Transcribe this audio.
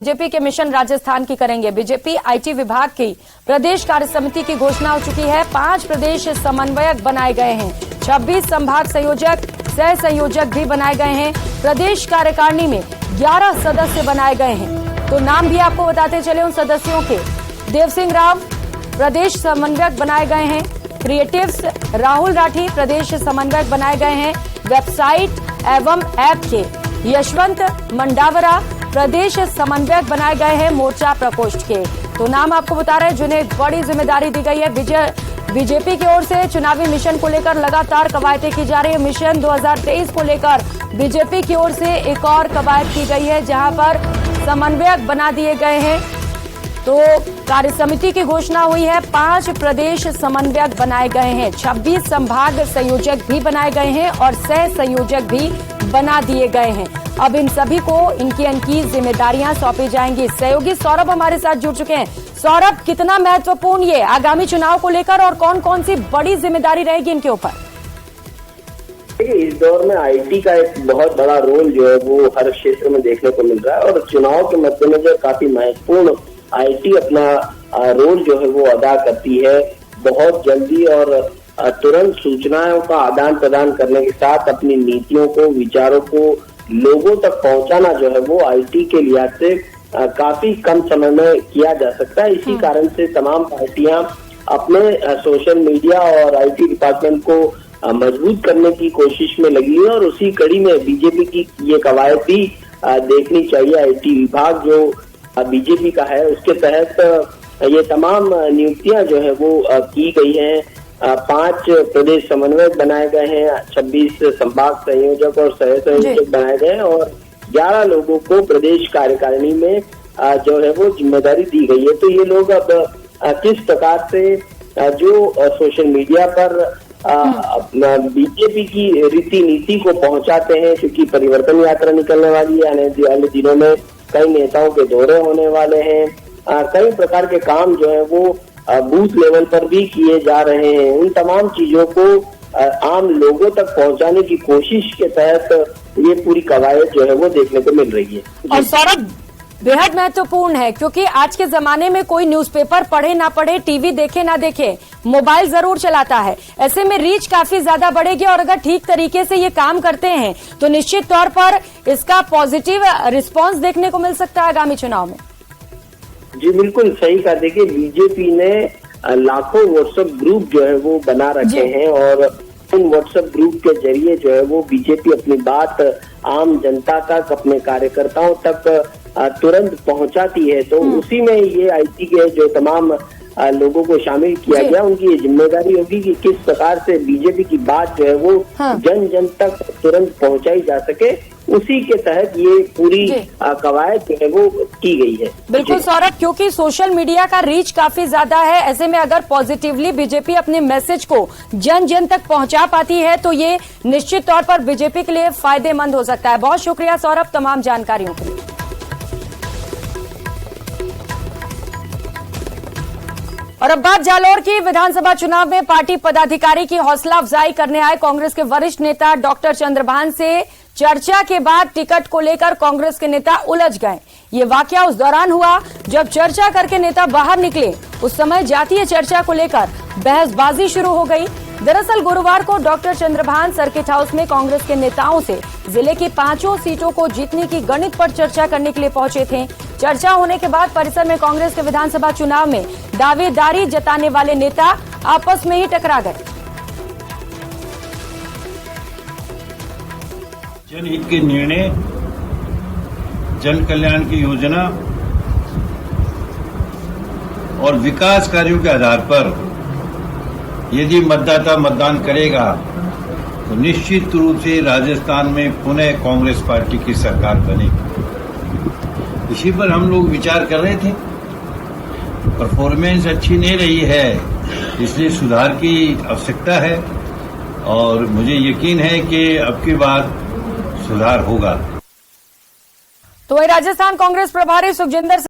BJP के mission Rajasthan की करेंगे। बीजेपी आईटी विभाग की प्रदेश कार्य समिति की घोषणा हो चुकी है। 5 प्रदेश समन्वयक बनाए गए हैं। 26 संभाग संयोजक, सह संयोजक भी बनाए गए हैं। प्रदेश कार्यकारिणी में 11 सदस्य बनाए गए हैं। तो नाम भी आपको बताते चले उन सदस्यों के। देव सिंह राव प्रदेश समन्वयक बनाए गए हैं। क्रिएटिव्स राहुल राठी प्रदेश समन्वयक बनाए गए हैं। वेबसाइट एवं ऐप के यशवंत मंडावरा प्रदेश समन्वयक बनाए गए हैं मोर्चा प्रकोष्ठ के। तो नाम आपको बता रहे हैं जिन्हें बड़ी जिम्मेदारी दी गई है। बीजेपी की ओर से चुनावी मिशन को लेकर लगातार कवायदें की जा रही है। मिशन 2023 को लेकर बीजेपी की ओर से एक और कवायद की गई है, जहां पर समन्वयक बना दिए गए हैं। तो कार्य समिति की घोषणा हुई है। 5 प्रदेश समन्वयक बनाए गए हैं। 26 संभाग संयोजक भी बनाए गए हैं और सह संयोजक भी बना दिए गए हैं। अब इन सभी को इनकी जिम्मेदारियां सौंपी जाएंगी। सहयोगी सौरभ हमारे साथ जुड़ चुके हैं। सौरभ, कितना महत्वपूर्ण ये आगामी चुनाव को लेकर और कौन कौन सी बड़ी जिम्मेदारी रहेगी इनके ऊपर? इस दौर में आईटी का एक बहुत बड़ा रोल जो है वो हर क्षेत्र में देखने को मिल रहा है और चुनाव के मद्देनजर काफी महत्वपूर्ण आईटी अपना रोल जो है वो अदा करती है। बहुत जल्दी और तुरंत सूचनाओं का आदान प्रदान करने के साथ अपनी नीतियों को, विचारों को लोगों तक पहुंचाना जो है वो आईटी के लिहाज से काफी कम समय में किया जा सकता है। इसी कारण से तमाम पार्टियां अपने सोशल मीडिया और आईटी डिपार्टमेंट को मजबूत करने की कोशिश में लगी है और उसी कड़ी में बीजेपी की ये कवायद भी देखनी चाहिए। आईटी विभाग जो बीजेपी का है उसके तहत ये तमाम नियुक्तियां जो है वो की गई हैं। 5 प्रदेश समन्वयक बनाए गए हैं, 26 संभाग संयोजक और सह संयोजक बनाए गए हैं और 11 लोगों को प्रदेश कार्यकारिणी में जो है वो जिम्मेदारी दी गई है। तो ये लोग अब किस प्रकार से जो सोशल मीडिया पर बीजेपी की रीति नीति को पहुंचाते हैं, क्योंकि परिवर्तन यात्रा निकलने वाली है। आने वाले दिनों में कई नेताओं के दौरे होने वाले हैं। कई प्रकार के काम जो है वो बूथ लेवल पर भी किए जा रहे हैं। उन तमाम चीजों को आम लोगों तक पहुंचाने की कोशिश के तहत ये पूरी कवायद जो है वो देखने को मिल रही है। और सौरभ, बेहद महत्वपूर्ण है क्योंकि आज के जमाने में कोई न्यूज़पेपर पढ़े ना पढ़े, टीवी देखे ना देखे, मोबाइल जरूर चलाता है। ऐसे में रीच काफी ज्यादा बढ़ेगी और अगर ठीक तरीके से ये काम करते हैं तो निश्चित तौर पर इसका पॉजिटिव रिस्पांस देखने को मिल सकता है आगामी चुनाव में। जी बिल्कुल सही कहा। देखिए, बीजेपी ने लाखों व्हाट्सएप ग्रुप जो है वो बना रखे हैं और उन व्हाट्सएप ग्रुप के जरिए जो है वो बीजेपी अपनी बात आम जनता तक, अपने कार्यकर्ताओं तक तुरंत पहुंचाती है। तो उसी में ये आईटी के जो तमाम लोगों को शामिल किया गया, उनकी ये जिम्मेदारी होगी कि किस प्रकार से बीजेपी की बात जो है वो जन जन तक तुरंत पहुंचाई जा सके। उसी के तहत ये पूरी कवायद जो है वो की गई है। बिल्कुल सौरभ, क्योंकि सोशल मीडिया का रीच काफी ज्यादा है। ऐसे में अगर पॉजिटिवली बीजेपी अपने मैसेज को जन जन तक पहुंचा पाती है तो ये निश्चित तौर पर बीजेपी के लिए फायदेमंद हो सकता है। बहुत शुक्रिया सौरभ तमाम जानकारियों के लिए। और अब बात जालौर की। विधानसभा चुनाव में पार्टी पदाधिकारी की हौसला अफजाई करने आए कांग्रेस के वरिष्ठ नेता डॉक्टर चंद्रभान से चर्चा के बाद टिकट को लेकर कांग्रेस के नेता उलझ गए। ये वाकया उस दौरान हुआ जब चर्चा करके नेता बाहर निकले। उस समय जातीय चर्चा को लेकर बहसबाजी शुरू हो गई। दरअसल गुरुवार को डॉक्टर चंद्रभान सर्किट हाउस में कांग्रेस के नेताओं से जिले की 5 सीटों को जीतने की गणित पर चर्चा करने के लिए पहुंचे थे। चर्चा होने के बाद परिसर में कांग्रेस के विधानसभा चुनाव में दावेदारी जताने वाले नेता आपस में ही टकरा गए। जनहित के निर्णय, जन कल्याण की योजना और विकास कार्यों के आधार पर यदि मतदाता मतदान करेगा तो निश्चित रूप से राजस्थान में पुनः कांग्रेस पार्टी की सरकार बनेगी। इसी पर हम लोग विचार कर रहे थे। परफॉर्मेंस अच्छी नहीं रही है, इसलिए सुधार की आवश्यकता है और मुझे यकीन है कि अब की बार सुधार होगा। तो वही राजस्थान कांग्रेस प्रभारी सुखजिंदर